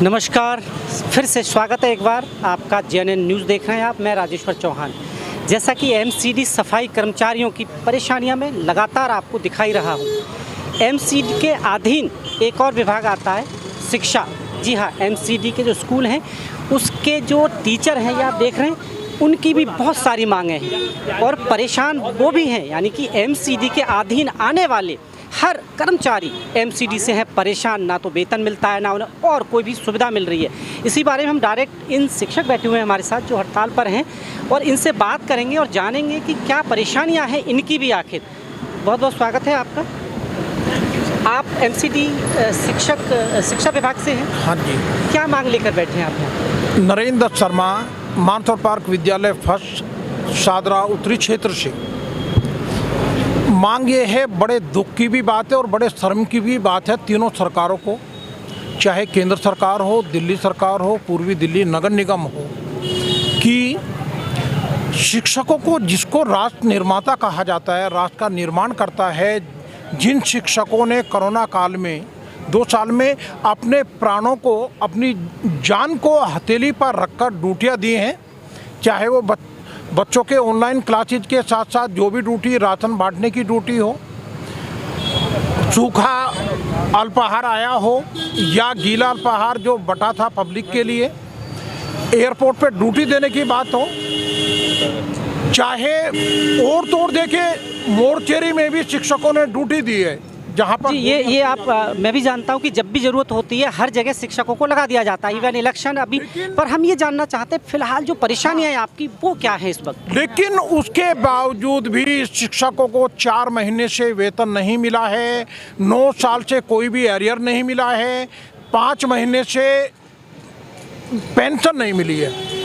नमस्कार, फिर से स्वागत है एक बार आपका जेएनएन न्यूज़ देख रहे हैं आप। मैं राजेश्वर चौहान। जैसा कि एमसीडी सफाई कर्मचारियों की परेशानियां मैं लगातार आपको दिखाई रहा हूं। एमसीडी के अधीन एक और विभाग आता है, शिक्षा। जी हाँ, एमसीडी के जो स्कूल हैं उसके जो टीचर हैं, ये आप देख रहे हैं, उनकी भी बहुत सारी मांगें हैं और परेशान वो भी हैं। यानी कि एमसीडी के अधीन आने वाले हर कर्मचारी एमसीडी से हैं परेशान। ना तो वेतन मिलता है, ना उन्हें और कोई भी सुविधा मिल रही है। इसी बारे में हम डायरेक्ट इन शिक्षक बैठे हुए हैं हमारे साथ जो हड़ताल पर हैं, और इनसे बात करेंगे और जानेंगे कि क्या परेशानियां हैं इनकी भी आखिर। बहुत बहुत स्वागत है आपका। आप एमसीडी शिक्षा विभाग से हैं? हाँ जी। क्या मांग लेकर बैठे हैं आप यहाँ? नरेंद्र शर्मा, मानसर पार्क विद्यालय फर्स्ट, शादरा उत्तरी क्षेत्र से। मांग ये है, बड़े दुख की भी बात है और बड़े शर्म की भी बात है तीनों सरकारों को, चाहे केंद्र सरकार हो, दिल्ली सरकार हो, पूर्वी दिल्ली नगर निगम हो, कि शिक्षकों को, जिसको राष्ट्र निर्माता कहा जाता है, राष्ट्र का निर्माण करता है, जिन शिक्षकों ने कोरोना काल में 2 साल में अपने प्राणों को, अपनी जान को हथेली पर रखकर ड्यूटियाँ दी हैं, चाहे वो बच्चों के ऑनलाइन क्लासेज के साथ साथ जो भी ड्यूटी, राशन बांटने की ड्यूटी हो, सूखा अल्पाहार आया हो या गीला अल्पाहार जो बटा था पब्लिक के लिए, एयरपोर्ट पे ड्यूटी देने की बात हो, चाहे और तोड़ देके मोर्चेरी में भी शिक्षकों ने ड्यूटी दी है, जहाँ पर ये आप मैं भी जानता हूँ कि जब भी ज़रूरत होती है हर जगह शिक्षकों को लगा दिया जाता है, इवन इलेक्शन अभी। पर हम ये जानना चाहते हैं फिलहाल जो परेशानियाँ हैं आपकी वो क्या है इस वक्त? लेकिन उसके बावजूद भी शिक्षकों को 4 महीने से वेतन नहीं मिला है, 9 साल से कोई भी एरियर नहीं मिला है, 5 महीने से पेंशन नहीं मिली है।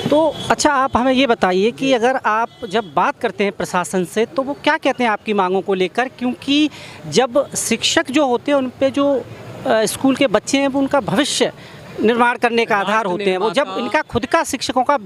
तो अच्छा, आप हमें ये बताइए कि अगर आप जब बात करते हैं प्रशासन से तो वो क्या कहते हैं आपकी मांगों को लेकर? क्योंकि जब शिक्षक जो होते हैं उन पे जो स्कूल के बच्चे हैं वो उनका भविष्य निर्माण करने का आधार होते हैं। वो जब इनका खुद का शिक्षकों का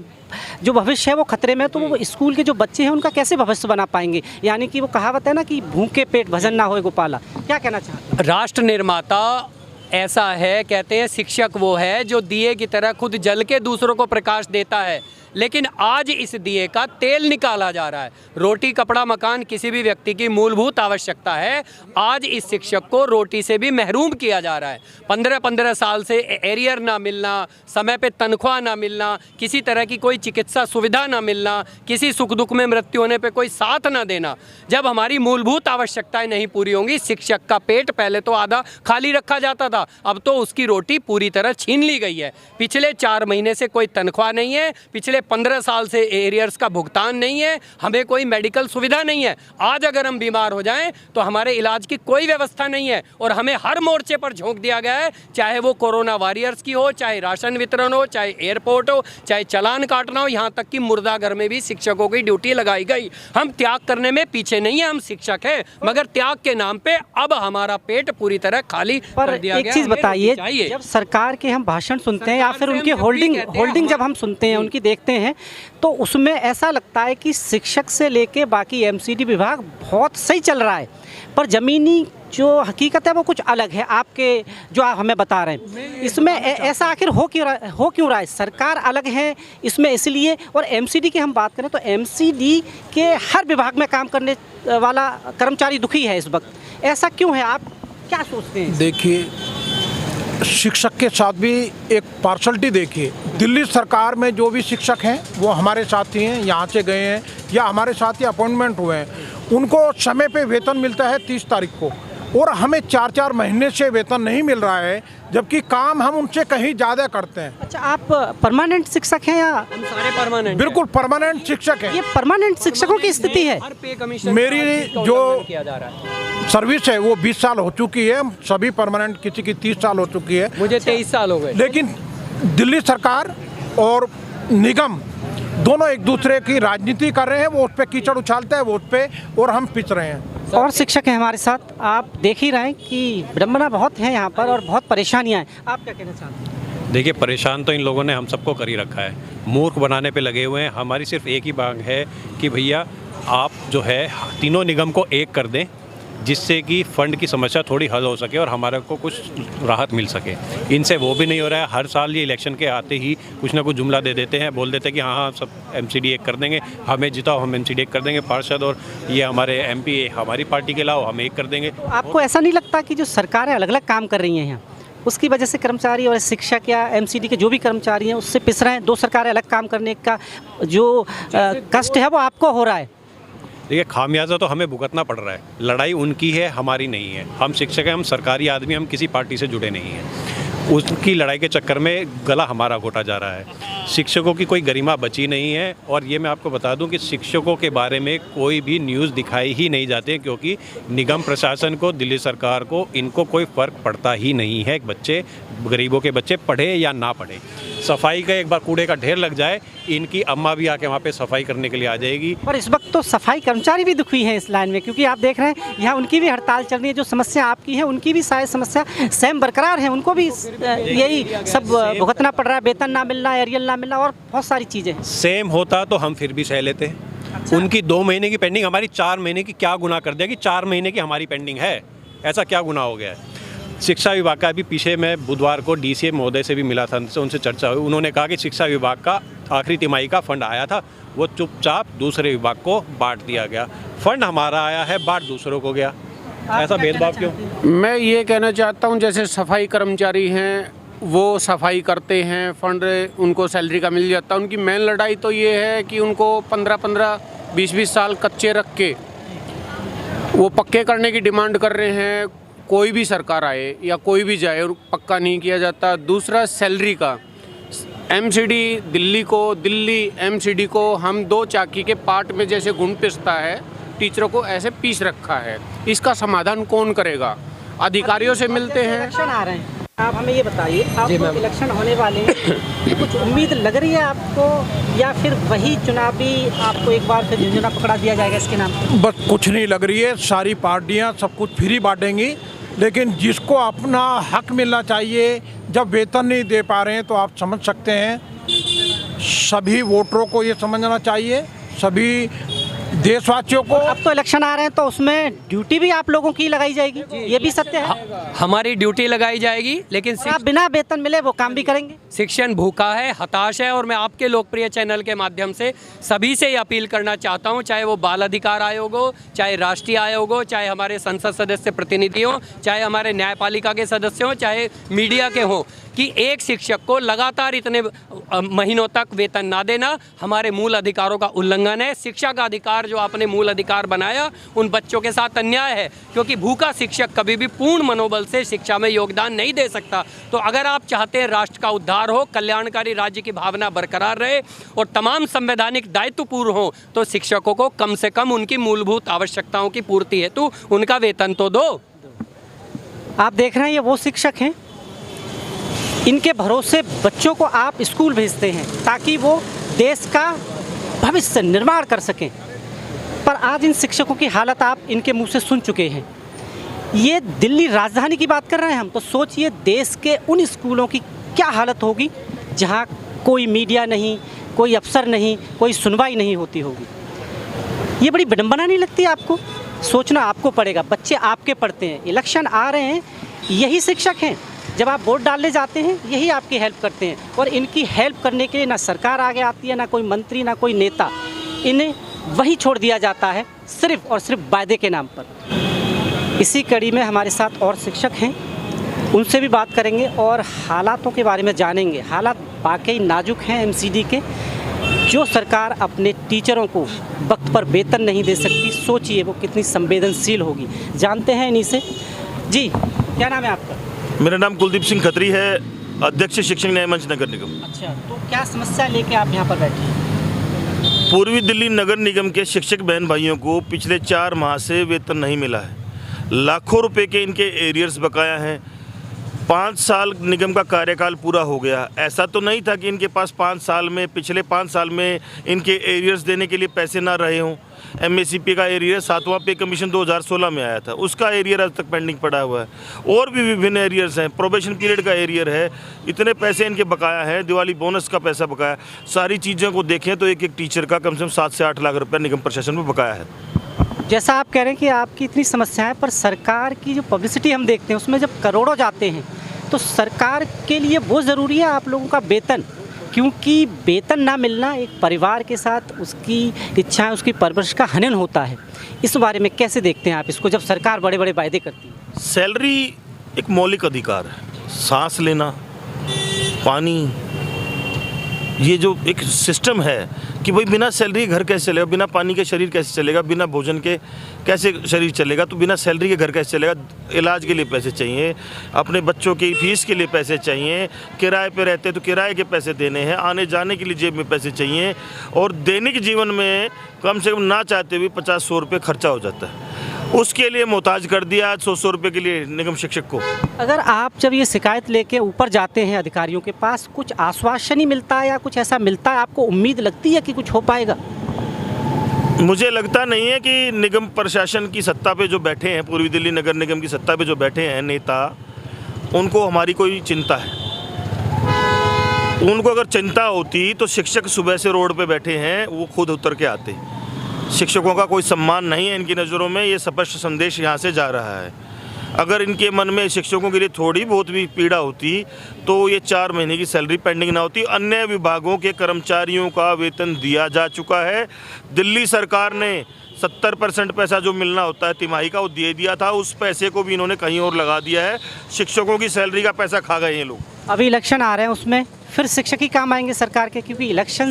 जो भविष्य है वो खतरे में, तो वो स्कूल के जो बच्चे हैं उनका कैसे भविष्य बना पाएंगे? यानी कि वो कहावत है ना कि भूखे पेट भजन ना होए गोपाला। क्या कहना चाहते हैं? राष्ट्र निर्माता ऐसा है, कहते हैं शिक्षक वो है जो दिए की तरह खुद जल के दूसरों को प्रकाश देता है, लेकिन आज इस दिए का तेल निकाला जा रहा है। रोटी, कपड़ा, मकान किसी भी व्यक्ति की मूलभूत आवश्यकता है, आज इस शिक्षक को रोटी से भी महरूम किया जा रहा है। 15-15 साल से एरियर ना मिलना, समय पे तनख्वाह ना मिलना, किसी तरह की कोई चिकित्सा सुविधा ना मिलना, किसी सुख दुख में मृत्यु होने पे कोई साथ ना देना। जब हमारी मूलभूत आवश्यकताएं नहीं पूरी होंगी, शिक्षक का पेट पहले तो आधा खाली रखा जाता था, अब तो उसकी रोटी पूरी तरह छीन ली गई है। पिछले 4 महीने से कोई तनख्वाह नहीं है, पिछले 15 साल से एरियर्स का भुगतान नहीं है, हमें कोई मेडिकल सुविधा नहीं है। आज अगर हम बीमार हो जाएं तो हमारे इलाज की कोई व्यवस्था नहीं है और हमें हर मोर्चे पर झोंक दिया गया है, चाहे वो कोरोना वॉरियर्स की हो, चाहे राशन वितरण हो, चाहे एयरपोर्ट हो, चाहे चालान काटना हो, यहाँ तक कि मुर्दाघर में भी शिक्षकों की ड्यूटी लगाई गई। हम त्याग करने में पीछे नहीं है, हम शिक्षक हैं, मगर त्याग के नाम पे अब हमारा पेट पूरी तरह खाली कर दिया गया। एक चीज़ बताइए, जब सरकार के हम भाषण सुनते हैं या फिर उनकी होल्डिंग जब हम सुनते हैं, उनकी देखते हैं, तो उसमें ऐसा लगता है कि शिक्षक से लेके बाकी एमसीडी विभाग बहुत सही चल रहा है, पर ज़मीनी जो हकीकत है वो कुछ अलग है आपके जो आप हमें बता रहे हैं। इसमें ऐसा आखिर हो क्यों रहा है? सरकार अलग है इसमें इसलिए, और एमसीडी की हम बात करें तो एमसीडी के हर विभाग में काम करने वाला कर्मचारी दुखी है इस वक्त। ऐसा क्यों है, आप क्या सोचते हैं? देखिए, शिक्षक के साथ भी एक पार्शलिटी देखिए। दिल्ली सरकार में जो भी शिक्षक हैं वो हमारे साथी हैं, यहाँ से गए हैं या हमारे साथ ही अपॉइंटमेंट हुए हैं, उनको समय पे वेतन मिलता है 30 तारीख को, और हमें 4-4 महीने से वेतन नहीं मिल रहा है, जबकि काम हम उनसे कहीं ज़्यादा करते हैं। अच्छा, आप परमानेंट शिक्षक हैं या? हम सारे परमानेंट, बिल्कुल परमानेंट शिक्षक हैं। ये परमानेंट शिक्षकों की स्थिति है। हर पे कमीशन मेरी जो किया जा रहा है, सर्विस है वो 20 साल हो चुकी है, सभी परमानेंट, किसी की 30 साल हो चुकी है, मुझे 23 साल हो गए। लेकिन दिल्ली सरकार और निगम दोनों एक दूसरे की राजनीति कर रहे हैं, वो उस पर कीचड़ उछालते हैं, वो उस पर, और हम पिस रहे हैं। और शिक्षक हैं हमारे साथ, आप देख ही रहे हैं कि विडम्बना बहुत है यहाँ पर और बहुत परेशानियाँ हैं। आप क्या कहना चाहते हैं? देखिए, परेशान तो इन लोगों ने हम सबको कर ही रखा है, मूर्ख बनाने पे लगे हुए हैं। हमारी सिर्फ एक ही मांग है कि भैया आप जो है तीनों निगम को एक कर दें, जिससे कि फ़ंड की समस्या थोड़ी हल हो सके और हमारे को कुछ राहत मिल सके। इनसे वो भी नहीं हो रहा है। हर साल ये इलेक्शन के आते ही कुछ ना कुछ जुमला दे देते हैं, बोल देते हैं कि हाँ सब MCD एक कर देंगे, हमें जिताओ हम MCD एक कर देंगे, पार्षद और ये हमारे MP हमारी पार्टी के लाओ हम एक कर देंगे। आपको ऐसा नहीं लगता कि जो सरकारें अलग अलग काम कर रही हैं यहाँ, उसकी वजह से कर्मचारी और शिक्षक या MCD के जो भी कर्मचारी हैं उससे पिस रहे हैं? दो सरकारें अलग काम करने का जो कष्ट है वो आपको हो रहा है। देखिए, खामियाजा तो हमें भुगतना पड़ रहा है। लड़ाई उनकी है, हमारी नहीं है। हम शिक्षक हैं, हम सरकारी आदमी, हम किसी पार्टी से जुड़े नहीं हैं। उसकी लड़ाई के चक्कर में गला हमारा घोटा जा रहा है। शिक्षकों की कोई गरिमा बची नहीं है। और ये मैं आपको बता दूं कि शिक्षकों के बारे में कोई भी न्यूज़ दिखाई ही नहीं जाते, क्योंकि निगम प्रशासन को, दिल्ली सरकार को, इनको कोई फ़र्क पड़ता ही नहीं है बच्चे, गरीबों के बच्चे पढ़े या ना पढ़े। सफाई का एक बार कूड़े का ढेर लग जाए, इनकी अम्मा भी आके वहाँ पे सफाई करने के लिए आ जाएगी। और इस वक्त तो सफाई कर्मचारी भी दुखी हैं इस लाइन में, क्योंकि आप देख रहे हैं यहाँ उनकी भी हड़ताल चल रही है। जो समस्या आपकी है उनकी भी शायद समस्या सेम बरकरार है, उनको भी यही सब भुगतना पड़ रहा है, वेतन ना मिलना, एरियल ना मिलना और बहुत सारी चीज़ें हैं। सेम होता तो हम फिर भी सह लेते। अच्छा। उनकी 2 महीने की पेंडिंग हमारी 4 महीने की क्या गुनाह कर दिया कि 4 महीने की हमारी पेंडिंग है? ऐसा क्या गुनाह हो गया है? शिक्षा विभाग का भी पीछे मैं बुधवार को DCM महोदय से भी मिला था, उनसे चर्चा हुई। उन्होंने कहा कि शिक्षा विभाग का आखिरी तिमाही का फंड आया था, वो चुपचाप दूसरे विभाग को बांट दिया गया। फंड हमारा आया है, बांट दूसरों को गया। ऐसा भेदभाव क्यों? मैं ये कहना चाहता हूँ, जैसे सफाई कर्मचारी हैं वो सफाई करते हैं, फंड उनको सैलरी का मिल जाता है। उनकी मेन लड़ाई तो ये है कि उनको 15-15, 20-20 साल कच्चे रख के वो पक्के करने की डिमांड कर रहे हैं। कोई भी सरकार आए या कोई भी जाए और पक्का नहीं किया जाता। दूसरा, सैलरी का MCD दिल्ली MCD को हम 2 चाकी के पार्ट में जैसे गुण पिसता है, टीचरों को ऐसे पीस रखा है। इसका समाधान कौन करेगा? अधिकारियों से मिलते हैं। इलेक्शन आ रहे हैं, आप हमें ये बताइए, आपको इलेक्शन होने वाले हैं, कुछ उम्मीद लग रही है आपको, या फिर वही चुनावी आपको एक बार फिर झुंझुना पकड़ा दिया जाएगा इसके नाम पर? बस कुछ नहीं लग रही है। सारी पार्टियां सब कुछ फ्री बांटेंगी, लेकिन जिसको अपना हक मिलना चाहिए, जब वेतन नहीं दे पा रहे हैं तो आप समझ सकते हैं। सभी वोटरों को ये समझना चाहिए, सभी देशवासियों को। अब तो इलेक्शन आ रहे हैं तो उसमें ड्यूटी भी आप लोगों की लगाई जाएगी, ये भी सत्य है। हमारी ड्यूटी लगाई जाएगी, लेकिन और आप बिना वेतन मिले वो काम भी करेंगे। शिक्षण भूखा है, हताश है। और मैं आपके लोकप्रिय चैनल के माध्यम से सभी से ये अपील करना चाहता हूँ, चाहे वो बाल अधिकार आयोग हो, चाहे राष्ट्रीय आयोग हो, चाहे हमारे संसद सदस्य प्रतिनिधि हों, चाहे हमारे न्यायपालिका के सदस्य हों, चाहे मीडिया के हों, कि एक शिक्षक को लगातार इतने महीनों तक वेतन ना देना हमारे मूल अधिकारों का उल्लंघन है। शिक्षा का अधिकार जो आपने मूल अधिकार बनाया, उन बच्चों के साथ अन्याय है, क्योंकि भूखा शिक्षक कभी भी पूर्ण मनोबल से शिक्षा में योगदान नहीं दे सकता। तो अगर आप चाहते हैं राष्ट्र का उद्धार हो, कल्याणकारी राज्य की भावना बरकरार रहे और तमाम संवैधानिक दायित्व पूर्ण हो, तो शिक्षकों को कम से कम उनकी मूलभूत आवश्यकताओं की पूर्ति हेतु उनका वेतन तो दो। आप देख रहे हैं ये वो शिक्षक हैं, इनके भरोसे बच्चों को आप स्कूल भेजते हैं ताकि वो देश का भविष्य निर्माण कर सकें, पर आज इन शिक्षकों की हालत आप इनके मुंह से सुन चुके हैं। ये दिल्ली राजधानी की बात कर रहे हैं हम, तो सोचिए देश के उन स्कूलों की क्या हालत होगी जहां कोई मीडिया नहीं, कोई अफसर नहीं, कोई सुनवाई नहीं होती होगी। ये बड़ी विडंबना नहीं लगती आपको? सोचना आपको पड़ेगा, बच्चे आपके पढ़ते हैं, इलेक्शन आ रहे हैं, यही शिक्षक हैं, जब आप वोट डालने जाते हैं यही आपकी हेल्प करते हैं, और इनकी हेल्प करने के लिए ना सरकार आगे आती है, ना कोई मंत्री, ना कोई नेता। इन्हें वही छोड़ दिया जाता है सिर्फ और सिर्फ वायदे के नाम पर। इसी कड़ी में हमारे साथ और शिक्षक हैं, उनसे भी बात करेंगे और हालातों के बारे में जानेंगे। हालात वाकई नाजुक हैं MCD के। जो सरकार अपने टीचरों को वक्त पर वेतन नहीं दे सकती, सोचिए वो कितनी संवेदनशील होगी। जानते हैं इन्हीं से। जी, क्या नाम है आपका? मेरा नाम कुलदीप सिंह खत्री है, अध्यक्ष शिक्षक न्याय मंच नगर निगम। अच्छा, तो क्या समस्या लेके आप यहाँ पर बैठे हैं? पूर्वी दिल्ली नगर निगम के शिक्षक बहन भाइयों को पिछले 4 माह से वेतन नहीं मिला है। लाखों रुपए के इनके एरियर्स बकाया हैं। 5 साल निगम का कार्यकाल पूरा हो गया। ऐसा तो नहीं था कि इनके पास पिछले 5 साल में इनके एरियर्स देने के लिए पैसे ना रहे हों। MACP का एरियर 7वां पे कमीशन 2016 में आया था, उसका एरियर आज तक पेंडिंग पड़ा हुआ है। और भी विभिन्न एरियर्स हैं, प्रोबेशन पीरियड का एरियर है, इतने पैसे इनके बकाया हैं, दिवाली बोनस का पैसा बकाया। सारी चीज़ों को देखें तो एक टीचर का कम से कम 7 से 8 लाख रुपये निगम प्रशासन में बकाया है। जैसा आप कह रहे हैं कि आपकी इतनी समस्या है, पर सरकार की जो पब्लिसिटी हम देखते हैं उसमें जब करोड़ों जाते हैं तो सरकार के लिए वो ज़रूरी है आप लोगों का वेतन, क्योंकि वेतन ना मिलना एक परिवार के साथ उसकी इच्छाएं, उसकी परवरिश का हनन होता है। इस बारे में कैसे देखते हैं आप इसको, जब सरकार बड़े बड़े वायदे करती है? सैलरी एक मौलिक अधिकार है। सांस लेना, पानी, ये जो एक सिस्टम है कि भाई बिना सैलरी घर कैसे चलेगा, बिना पानी के शरीर कैसे चलेगा, बिना भोजन के कैसे शरीर चलेगा, तो बिना सैलरी के घर कैसे चलेगा। इलाज के लिए पैसे चाहिए, अपने बच्चों की फीस के लिए पैसे चाहिए, किराए पे रहते तो किराए के पैसे देने हैं, आने जाने के लिए जेब में पैसे चाहिए, और दैनिक जीवन में कम से कम ना चाहते हुए 50-100 रुपये खर्चा हो जाता है। उसके लिए मोहताज कर दिया आज 100 रुपये के लिए निगम शिक्षक को। अगर आप जब ये शिकायत लेके ऊपर जाते हैं अधिकारियों के पास, कुछ आश्वासन ही मिलता है या कुछ ऐसा मिलता है, आपको उम्मीद लगती है कि कुछ हो पाएगा? मुझे लगता नहीं है कि निगम प्रशासन की सत्ता पे जो बैठे हैं, पूर्वी दिल्ली नगर निगम की सत्ता पे जो बैठे हैं नेता, उनको हमारी कोई चिंता है। उनको अगर चिंता होती तो शिक्षक सुबह से रोड पे बैठे हैं, वो खुद उतर के आते। शिक्षकों का कोई सम्मान नहीं है इनकी नज़रों में, ये स्पष्ट संदेश यहाँ से जा रहा है। अगर इनके मन में शिक्षकों के लिए थोड़ी बहुत भी पीड़ा होती तो ये 4 महीने की सैलरी पेंडिंग ना होती। अन्य विभागों के कर्मचारियों का वेतन दिया जा चुका है। दिल्ली सरकार ने 70% पैसा जो मिलना होता है तिमाही का, वो दे दिया था। उस पैसे को भी इन्होंने कहीं और लगा दिया है। शिक्षकों की सैलरी का पैसा खा गए हैं लोग। अभी इलेक्शन आ रहे हैं, उसमें फिर शिक्षक ही काम आएंगे सरकार के, क्योंकि इलेक्शन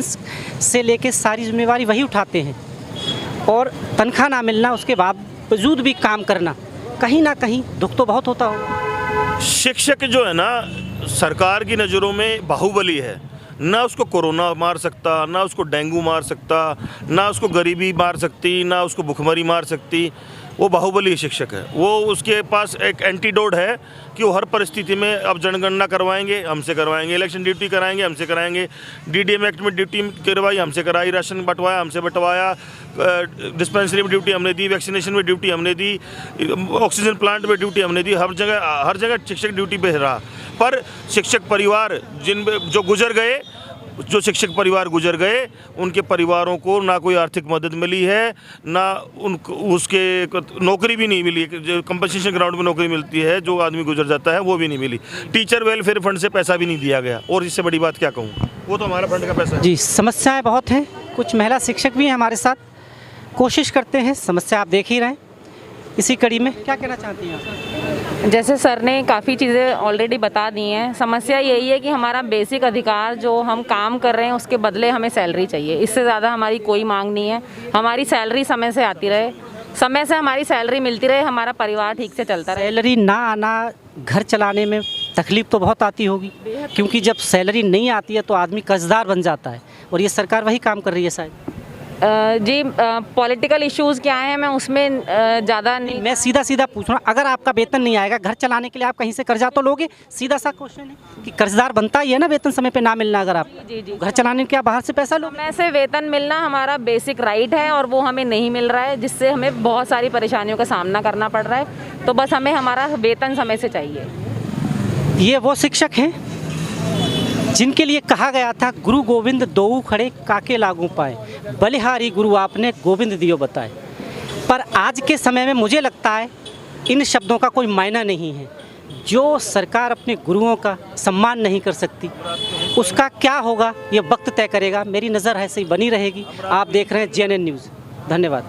से लेके सारी जिम्मेवारी वही उठाते हैं, और तनख्वाह ना मिलना, उसके बावजूद भी काम करना, कहीं ना कहीं दुख तो बहुत होता होगा। शिक्षक जो है ना, सरकार की नज़रों में बाहुबली है। ना उसको कोरोना मार सकता, ना उसको डेंगू मार सकता, ना उसको गरीबी मार सकती, ना उसको भुखमरी मार सकती। वो बाहुबली शिक्षक है। वो उसके पास एक एंटीडोट है कि वो हर परिस्थिति में अब जनगणना करवाएंगे, हमसे करवाएंगे, इलेक्शन ड्यूटी कराएंगे, हमसे कराएंगे, डीडीएम एक्ट में ड्यूटी करवाई, हमसे कराई, राशन बंटवाया, हमसे बंटवाया, डिस्पेंसरी में ड्यूटी हमने दी, वैक्सीनेशन में ड्यूटी हमने दी, ऑक्सीजन प्लांट में ड्यूटी हमने दी। हर जगह शिक्षक ड्यूटी पे रहा। पर शिक्षक परिवार जो गुजर गए, जो शिक्षक परिवार गुजर गए, उनके परिवारों को ना कोई आर्थिक मदद मिली है, ना उनको उसके नौकरी भी नहीं मिली। जो कंपनसेशन ग्राउंड में नौकरी मिलती है, जो आदमी गुजर जाता है, वो भी नहीं मिली। टीचर वेलफेयर फंड से पैसा भी नहीं दिया गया, और इससे बड़ी बात क्या कहूँ, वो तो हमारा फंड का पैसा है। जी, समस्याएं बहुत हैं। कुछ महिला शिक्षक भी हैं हमारे साथ, कोशिश करते हैं, समस्या आप देख ही रहे हैं। इसी कड़ी में क्या कहना चाहती हैं आप? जैसे सर ने काफ़ी चीज़ें ऑलरेडी बता दी हैं। समस्या यही है कि हमारा बेसिक अधिकार जो हम काम कर रहे हैं उसके बदले हमें सैलरी चाहिए। इससे ज़्यादा हमारी कोई मांग नहीं है। हमारी सैलरी समय से आती रहे, समय से हमारी सैलरी मिलती रहे, हमारा परिवार ठीक से चलता रहे। सैलरी ना आना घर चलाने में तकलीफ तो बहुत आती होगी, क्योंकि जब सैलरी नहीं आती है तो आदमी कर्जदार बन जाता है, और ये सरकार वही काम कर रही है शायद। जी, पॉलिटिकल इश्यूज़ क्या हैं मैं उसमें ज़्यादा नहीं। मैं सीधा पूछ रहा हूँ, अगर आपका वेतन नहीं आएगा, घर चलाने के लिए आप कहीं से कर्जा तो लोगे? सीधा सा क्वेश्चन है कि कर्जदार बनता ही है ना वेतन समय पे ना मिलना। अगर आप जी घर चलाने के लिए बाहर से पैसा लो। समय से वेतन मिलना हमारा बेसिक राइट है, और वो हमें नहीं मिल रहा है, जिससे हमें बहुत सारी परेशानियों का सामना करना पड़ रहा है। तो बस हमें हमारा वेतन समय से चाहिए। ये वो शिक्षक हैं जिनके लिए कहा गया था, गुरु गोविंद दोऊ खड़े काके लागू पाए, बलिहारी गुरु आपने गोविंद दियो बताए। पर आज के समय में मुझे लगता है इन शब्दों का कोई मायना नहीं है। जो सरकार अपने गुरुओं का सम्मान नहीं कर सकती, उसका क्या होगा ये वक्त तय करेगा। मेरी नज़र ऐसे ही बनी रहेगी। आप देख रहे हैं JNN न्यूज़। धन्यवाद।